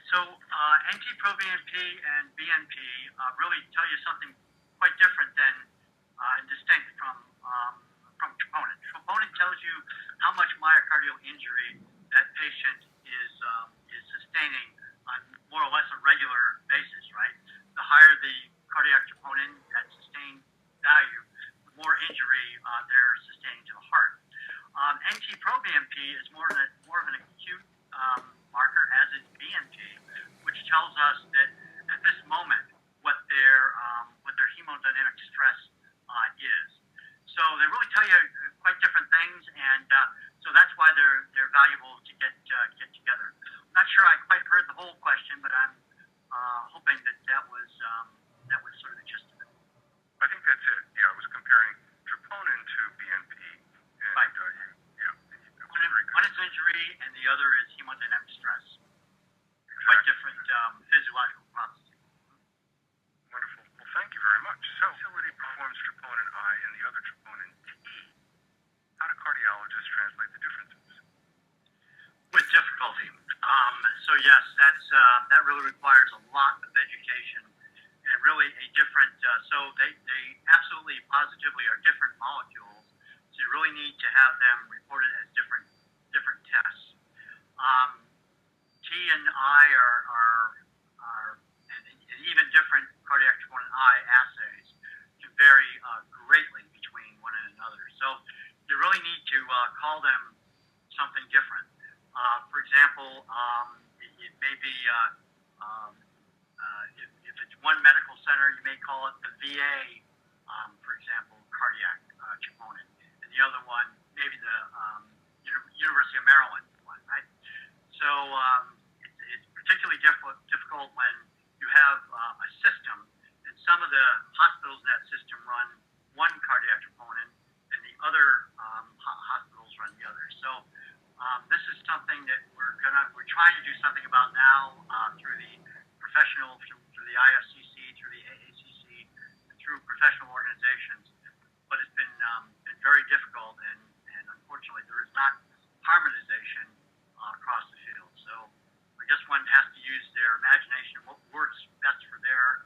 So NT-proBNP and BNP really tell you something quite different than and distinct from troponin. Troponin tells you how much myocardial injury that patient is sustaining on more or less a regular basis, right? The higher the cardiac troponin, that sustained value, the more injury they're sustaining to the heart. NT-proBNP is more of an acute marker, as is BNP, which tells us that at this moment what their hemodynamic stress is. So they really tell you quite different things, and so that's why they're valuable to get together. I'm not sure I quite heard the whole question, but I'm hoping that was sort of the gist of it. I think that's it. Yeah, I was comparing troponin to BNP, and right. One is injury, and the other is hemodynamic stress. Exactly. Quite different physiological processes. Wonderful. Well, thank you very much. So, facility performs troponin I and the other troponin T. How do cardiologists translate the differences? With difficulty. So yes, that really requires a lot of education and really a different. So they absolutely positively are different molecules. So you really need to have them reported as different tests. T and I are and even different cardiac troponin I assays can vary greatly between one and another. So you really need to call them something different. For example, it may be if it's one medical center, you may call it the VA, for example, cardiac troponin, and the other one maybe the University of Maryland one, right? So it's particularly difficult when you have a system, and some of the hospitals in that system run one cardiac troponin, and the other hospitals run the other. So this is something that we're trying to do something about now through the IFCC, through the AACC, and through professional organizations. But it's been very difficult, and unfortunately there is not harmonization across the field. So I guess one has to use their imagination, what works best for their